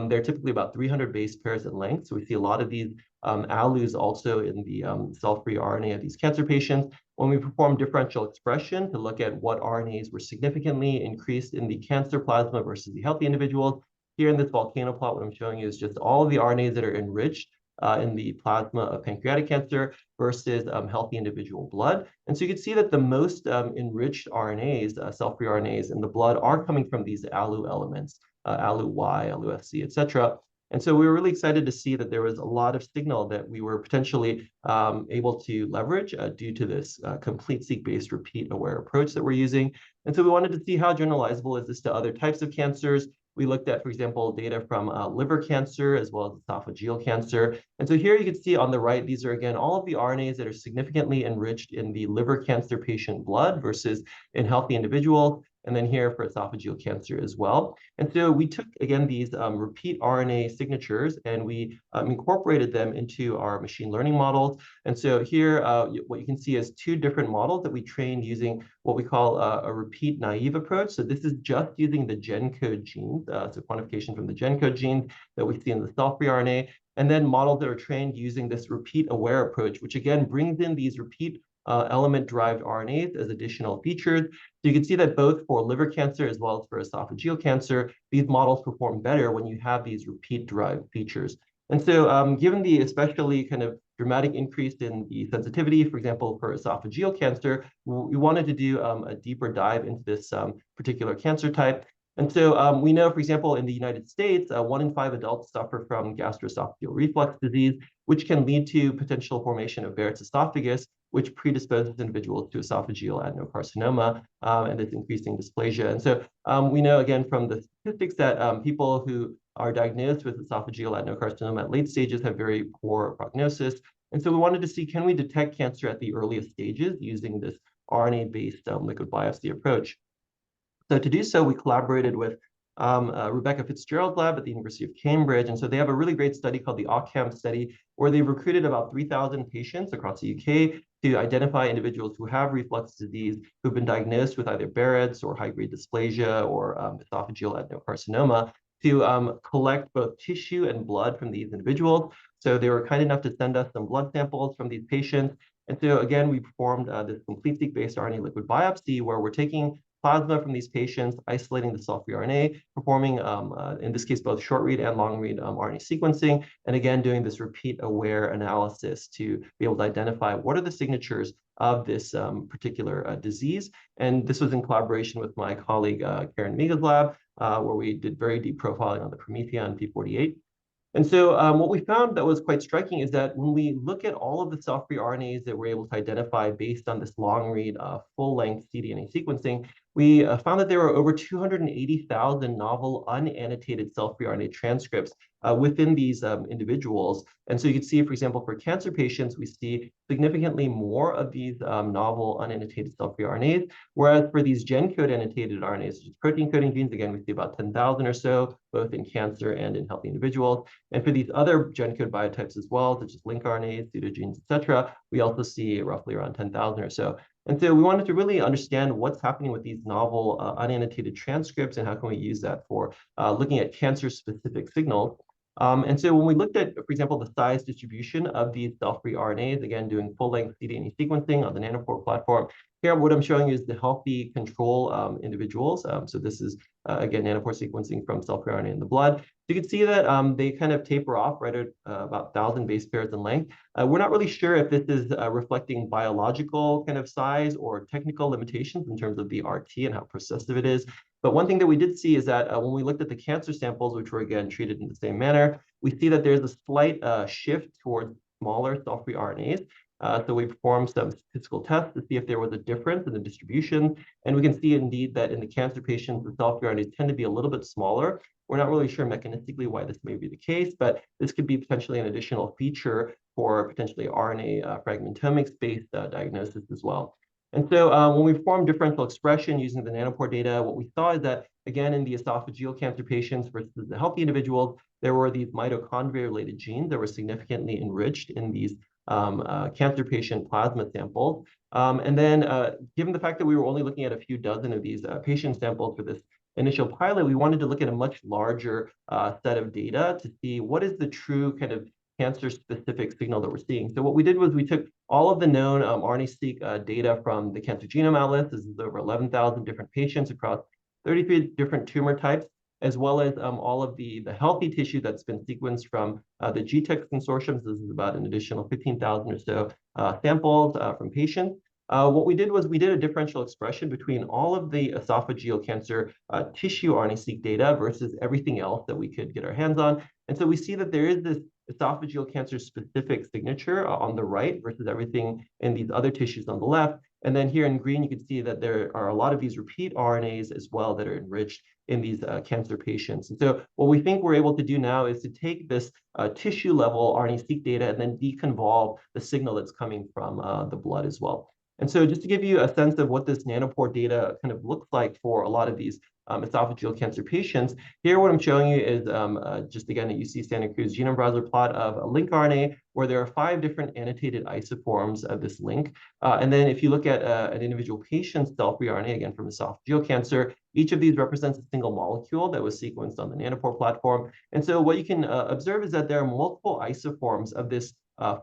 [SPEAKER 4] they're typically about 300 base pairs in length. So we see a lot of these ALUs also in the cell-free RNA of these cancer patients. When we perform differential expression to look at what RNAs were significantly increased in the cancer plasma versus the healthy individuals, here in this volcano plot, what I'm showing you is just all of the RNAs that are enriched in the plasma of pancreatic cancer versus healthy individual blood. And so you can see that the most enriched RNAs, cell-free RNAs in the blood are coming from these ALU elements, ALU-Y, ALU-FC, et cetera. And so we were really excited to see that there was a lot of signal that we were potentially able to leverage due to this complete-seq-based repeat-aware approach that we're using. And so we wanted to see how generalizable is this to other types of cancers. We looked at, for example, data from liver cancer as well as esophageal cancer. And so here you can see on the right, these are, again, all of the RNAs that are significantly enriched in the liver cancer patient blood versus in healthy individuals. And then here for esophageal cancer as well. And so we took, again, these repeat RNA signatures and we incorporated them into our machine learning models. And so here, what you can see is two different models that we trained using what we call a repeat naive approach. So this is just using the GenCode genes, so quantification from the GenCode genes that we see in the cell-free RNA, and then models that are trained using this repeat aware approach, which again brings in these repeat element-derived RNAs as additional features. So you can see that both for liver cancer as well as for esophageal cancer, these models perform better when you have these repeat-derived features. And so given the especially kind of dramatic increase in the sensitivity, for example, for esophageal cancer, we wanted to do a deeper dive into this particular cancer type. And so we know, for example, in the United States, 1 in 5 adults suffer from gastroesophageal reflux disease, which can lead to potential formation of Barrett's esophagus, which predisposes individuals to esophageal adenocarcinoma and this increasing dysplasia. And so we know, again, from the statistics that people who are diagnosed with esophageal adenocarcinoma at late stages have very poor prognosis. And so we wanted to see, can we detect cancer at the earliest stages using this RNA-based liquid biopsy approach? So to do so, we collaborated with Rebecca Fitzgerald's lab at the University of Cambridge. And so they have a really great study called the OCCAM study, where they've recruited about 3,000 patients across the UK to identify individuals who have reflux disease, who've been diagnosed with either Barrett's or high-grade dysplasia or esophageal adenocarcinoma, to collect both tissue and blood from these individuals. So they were kind enough to send us some blood samples from these patients. And so again, we performed this complete-seq-based RNA liquid biopsy, where we're taking plasma from these patients, isolating the cell-free RNA, performing, in this case, both short-read and long-read RNA sequencing, and again, doing this repeat-aware analysis to be able to identify what are the signatures of this particular disease. And this was in collaboration with my colleague, Karen Miga's lab, where we did very deep profiling on the Promethean P48. And so what we found that was quite striking is that when we look at all of the cell-free RNAs that we're able to identify based on this long-read full-length cDNA sequencing, we found that there were over 280,000 novel unannotated cell-free RNA transcripts within these individuals. And so you can see, for example, for cancer patients, we see significantly more of these novel unannotated cell-free RNAs, whereas for these gen-code annotated RNAs, such as protein coding genes, again, we see about 10,000 or so, both in cancer and in healthy individuals. And for these other gen-code biotypes as well, such as link RNAs, pseudogenes, et cetera, we also see roughly around 10,000 or so. And so we wanted to really understand what's happening with these novel unannotated transcripts and how can we use that for looking at cancer-specific signals. And so when we looked at, for example, the size distribution of these cell-free RNAs, again, doing full-length cDNA sequencing on the Nanopore platform, here what I'm showing you is the healthy control individuals. So this is, again, Nanopore sequencing from cell-free RNA in the blood. So you can see that they kind of taper off right at about 1,000 base pairs in length. We're not really sure if this is reflecting biological kind of size or technical limitations in terms of the RT and how processive it is. But one thing that we did see is that when we looked at the cancer samples, which were again treated in the same manner, we see that there's a slight shift towards smaller cell-free RNAs. So we performed some statistical tests to see if there was a difference in the distribution. And we can see indeed that in the cancer patients, the cell-free RNAs tend to be a little bit smaller. We're not really sure mechanistically why this may be the case, but this could be potentially an additional feature for potentially RNA fragmentomics-based diagnosis as well. And so when we performed differential expression using the Nanopore data, what we saw is that, again, in the esophageal cancer patients versus the healthy individuals, there were these mitochondria-related genes that were significantly enriched in these cancer patient plasma samples. And then given the fact that we were only looking at a few dozen of these patient samples for this initial pilot, we wanted to look at a much larger set of data to see what is the true kind of cancer-specific signal that we're seeing. So what we did was we took all of the known RNA-seq data from the Cancer Genome Atlas. This is over 11,000 different patients across 33 different tumor types, as well as all of the healthy tissue that's been sequenced from the GTEx consortium. This is about an additional 15,000 or so samples from patients. What we did was we did a differential expression between all of the esophageal cancer tissue RNA-seq data versus everything else that we could get our hands on. And so we see that there is this esophageal cancer specific signature on the right versus everything in these other tissues on the left. And then here in green, you can see that there are a lot of these repeat RNAs as well that are enriched in these cancer patients. And so what we think we're able to do now is to take this tissue level RNA-seq data and then deconvolve the signal that's coming from the blood as well. And so just to give you a sense of what this Nanopore data kind of looks like for a lot of these esophageal cancer patients, here what I'm showing you is just again a UC Santa Cruz genome browser plot of a link RNA where there are 5 different annotated isoforms of this link. And then if you look at an individual patient's cell-free RNA, again from esophageal cancer, each of these represents a single molecule that was sequenced on the Nanopore platform. And so what you can observe is that there are multiple isoforms of this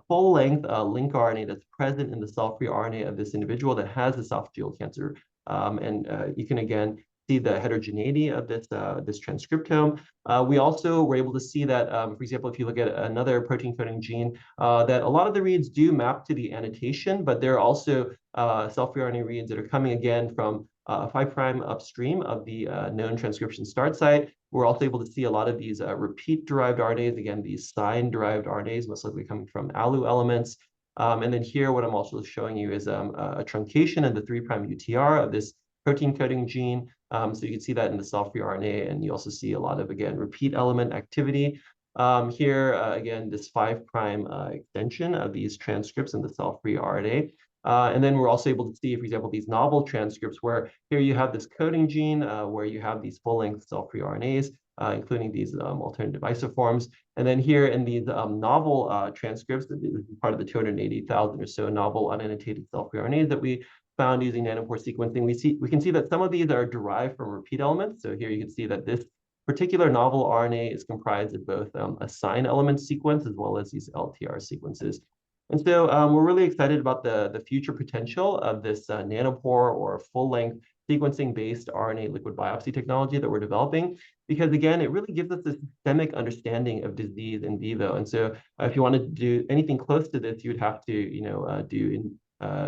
[SPEAKER 4] full-length link RNA that's present in the cell-free RNA of this individual that has esophageal cancer. And you can again see the heterogeneity of this transcriptome. We also were able to see that, for example, if you look at another protein coding gene, that a lot of the reads do map to the annotation, but there are also cell-free RNA reads that are coming again from 5' upstream of the known transcription start site. We're also able to see a lot of these repeat-derived RNAs, again, these sign-derived RNAs, most likely coming from ALU elements. And then here, what I'm also showing you is a truncation in the 3' UTR of this protein coding gene. So you can see that in the cell-free RNA, and you also see a lot of, again, repeat element activity. Here, again, this 5' extension of these transcripts in the cell-free RNA. And then we're also able to see, for example, these novel transcripts where here you have this coding gene where you have these full-length cell-free RNAs, including these alternative isoforms. And then here in these novel transcripts, this is part of the 280,000 or so novel unannotated cell-free RNAs that we found using Nanopore sequencing. We can see that some of these are derived from repeat elements. So here you can see that this particular novel RNA is comprised of both a sign element sequence as well as these LTR sequences. And so we're really excited about the future potential of this Nanopore or full-length sequencing-based RNA liquid biopsy technology that we're developing, because again, it really gives us a systemic understanding of disease in vivo. And so if you wanted to do anything close to this, you'd have to, do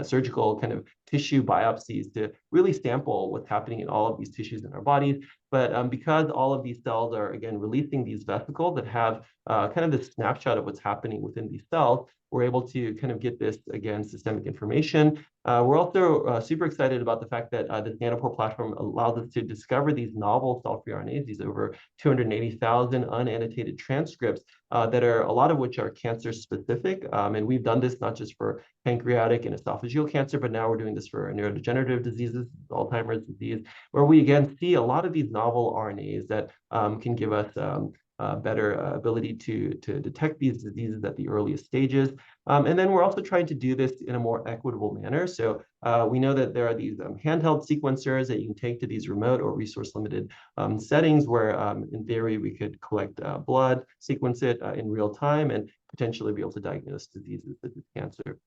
[SPEAKER 4] surgical kind of tissue biopsies to really sample what's happening in all of these tissues in our bodies. But because all of these cells are, again, releasing these vesicles that have kind of this snapshot of what's happening within these cells, we're able to kind of get this, again, systemic information. We're also super excited about the fact that this nanopore platform allows us to discover these novel cell-free RNAs, these over 280,000 unannotated transcripts that are, a lot of which are cancer specific. And we've done this not just for pancreatic and esophageal cancer, but now we're doing this for neurodegenerative diseases, Alzheimer's disease, where we again see a lot of these novel RNAs that can give us better ability to detect these diseases at the earliest stages. And then we're also trying to do this in a more equitable manner. So we know that there are these handheld sequencers that you can take to these remote or resource-limited settings where, in theory, we could collect blood, sequence it in real time, and potentially be able to diagnose diseases such as cancer.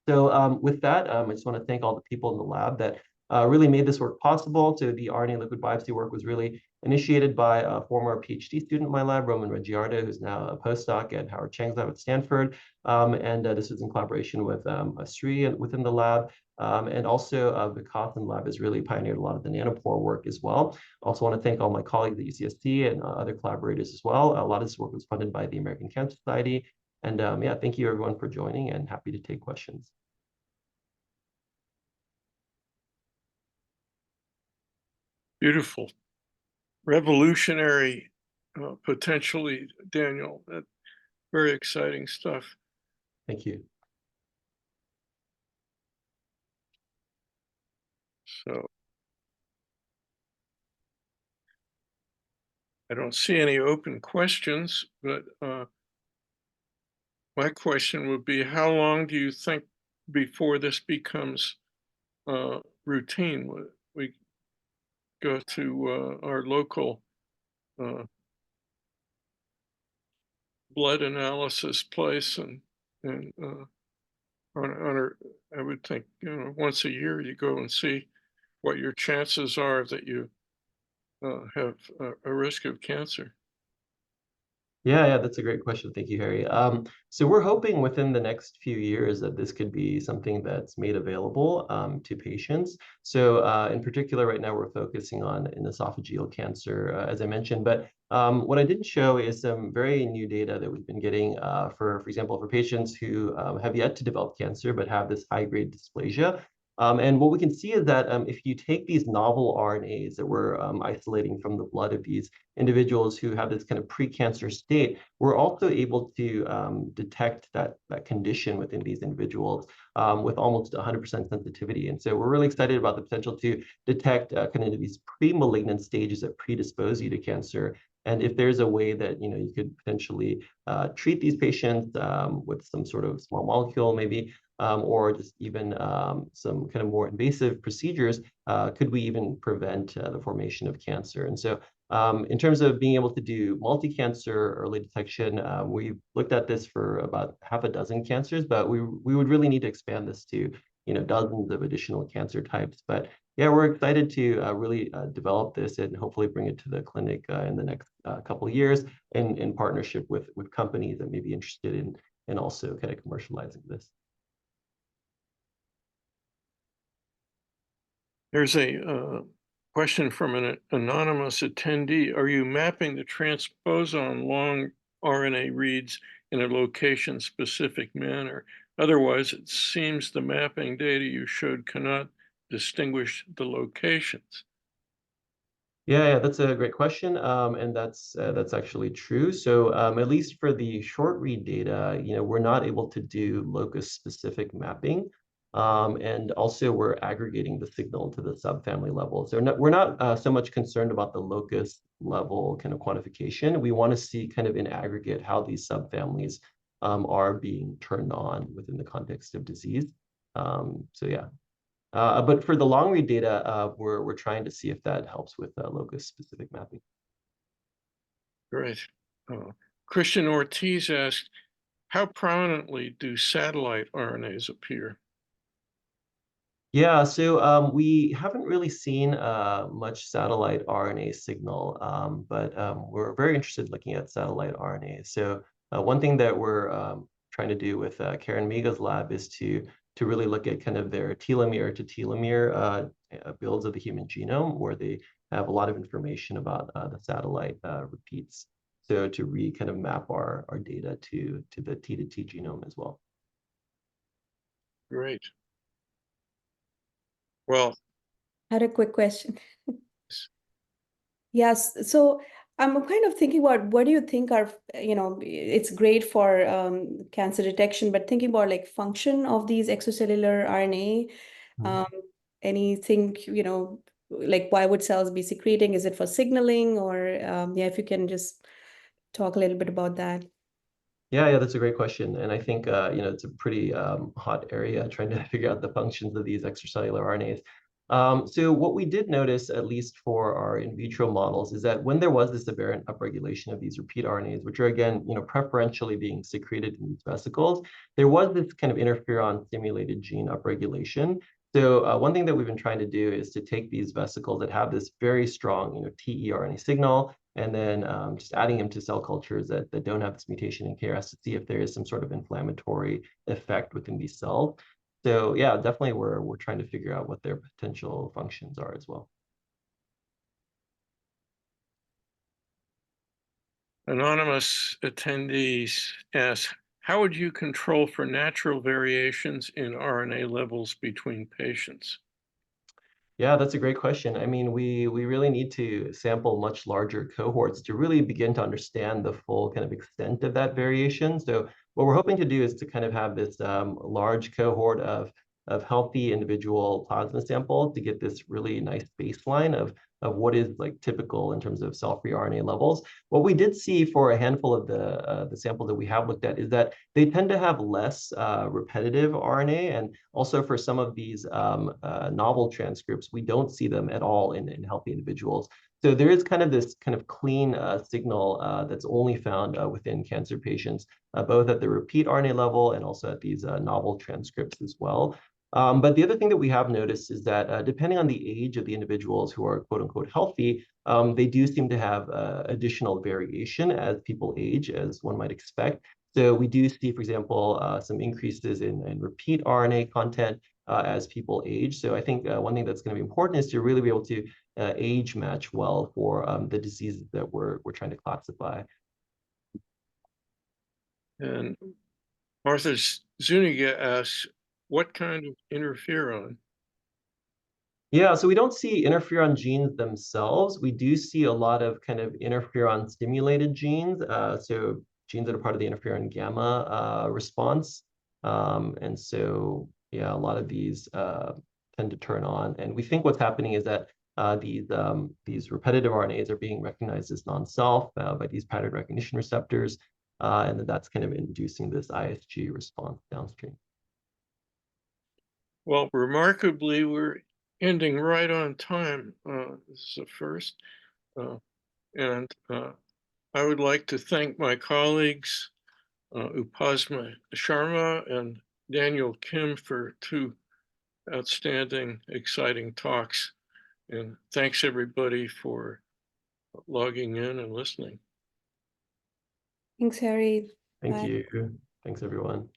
[SPEAKER 4] So with that, I just want to thank all the people in the lab that really made this work possible. So the RNA liquid biopsy work was really initiated by a former PhD student in my lab, Roman Reggiardo, who's now a postdoc at Howard Chang's lab at Stanford. And this was in collaboration with Sri within the lab. And also Vikas in the lab has really pioneered a lot of the nanopore work as well. Also want to thank all my colleagues at UCSC and other collaborators as well. A lot of this work was funded by the American Cancer Society. And yeah, thank you everyone for joining, and happy to take questions.
[SPEAKER 1] Beautiful. Revolutionary, potentially, Daniel. Very exciting stuff.
[SPEAKER 4] Thank you.
[SPEAKER 1] So I don't see any open questions, but my question would be, how long do you think before this becomes routine? We go to our local blood analysis place and I would think, once a year you go and see what your chances are that you have a risk of cancer.
[SPEAKER 4] Yeah, that's a great question. Thank you, Harry. So we're hoping within the next few years that this could be something that's made available to patients. So in particular, right now we're focusing on esophageal cancer, as I mentioned. But what I didn't show is some very new data that we've been getting for example, for patients who have yet to develop cancer but have this high-grade dysplasia. And what we can see is that if you take these novel RNAs that we're isolating from the blood of these individuals who have this kind of pre-cancer state, we're also able to detect that condition within these individuals with almost 100% sensitivity. And so we're really excited about the potential to detect kind of these pre-malignant stages that predispose you to cancer. And if there's a way that you could potentially treat these patients with some sort of small molecule, maybe, or just even some kind of more invasive procedures, could we even prevent the formation of cancer? And so in terms of being able to do multi-cancer early detection, we've looked at this for about half a dozen cancers, but we would really need to expand this to dozens of additional cancer types. But yeah, we're excited to really develop this and hopefully bring it to the clinic in the next couple of years in partnership with companies that may be interested in also kind of commercializing this.
[SPEAKER 1] There's a question from an anonymous attendee. Are you mapping the transposon long RNA reads in a location-specific manner? Otherwise, it seems the mapping data you showed cannot distinguish the locations.
[SPEAKER 4] Yeah, that's a great question, and that's actually true. So at least for the short read data, we're not able to do locus-specific mapping. And also we're aggregating the signal to the subfamily level. So we're not so much concerned about the locus level kind of quantification. We want to see kind of in aggregate how these subfamilies are being turned on within the context of disease. So yeah. But for the long read data, we're trying to see if that helps with locus-specific mapping.
[SPEAKER 1] Great. Christian Ortiz asked, how prominently do satellite RNAs appear?
[SPEAKER 4] Yeah, so we haven't really seen much satellite RNA signal, but we're very interested in looking at satellite RNA. So one thing that we're trying to do with Karen Miga's lab is to really look at kind of their telomere to telomere builds of the human genome, where they have a lot of information about the satellite repeats. So to kind of map our data to the T to T genome as well.
[SPEAKER 1] Great. Well,
[SPEAKER 3] I had a quick question. Yes, so I'm kind of thinking about what do you think are, it's great for cancer detection, but thinking about like function of these extracellular RNA, anything, like why would cells be secreting? Is it for signaling or, yeah, if you can just talk a little bit about that.
[SPEAKER 4] Yeah, that's a great question. And I think, it's a pretty hot area trying to figure out the functions of these extracellular RNAs. So what we did notice, at least for our in vitro models, is that when there was this aberrant upregulation of these repeat RNAs, which are again, preferentially being secreted in these vesicles, there was this kind of interferon-stimulated gene upregulation. So one thing that we've been trying to do is to take these vesicles that have this very strong, tRNA signal, and then just adding them to cell cultures that don't have this mutation in KRAS to see if there is some sort of inflammatory effect within these cells. So yeah, definitely we're trying to figure out what their potential functions are as well.
[SPEAKER 1] anonymous attendees ask, how would you control for natural variations in RNA levels between patients?
[SPEAKER 4] Yeah, that's a great question. I mean, we really need to sample much larger cohorts to really begin to understand the full kind of extent of that variation. So what we're hoping to do is to kind of have this large cohort of healthy individual plasma samples to get this really nice baseline of what is like typical in terms of cell-free RNA levels. What we did see for a handful of the samples that we have looked at is that they tend to have less repetitive RNA, and also for some of these novel transcripts, we don't see them at all in healthy individuals. So there is kind of this kind of clean signal that's only found within cancer patients, both at the repeat RNA level and also at these novel transcripts as well. But the other thing that we have noticed is that depending on the age of the individuals who are quote unquote healthy, they do seem to have additional variation as people age, as one might expect. So we do see, for example, some increases in repeat RNA content as people age. So I think one thing that's going to be important is to really be able to age match well for the diseases that we're trying to classify.
[SPEAKER 1] And Martha Zuniga asks, what kind of interferon?
[SPEAKER 4] Yeah, so we don't see interferon genes themselves. We do see a lot of kind of interferon stimulated genes. So genes that are part of the interferon gamma response. And so, yeah, a lot of these tend to turn on. And we think what's happening is that these repetitive RNAs are being recognized as non-self by these pattern recognition receptors. And then that's kind of inducing this ISG response downstream.
[SPEAKER 1] Well, remarkably, we're ending right on time. This is a first. And I would like to thank my colleagues, Upasna Sharma and Daniel Kim, for two outstanding, exciting talks. And thanks everybody for logging in and listening.
[SPEAKER 3] Thanks, Harry.
[SPEAKER 4] Thank
[SPEAKER 3] Bye.
[SPEAKER 4] you. Thanks, everyone.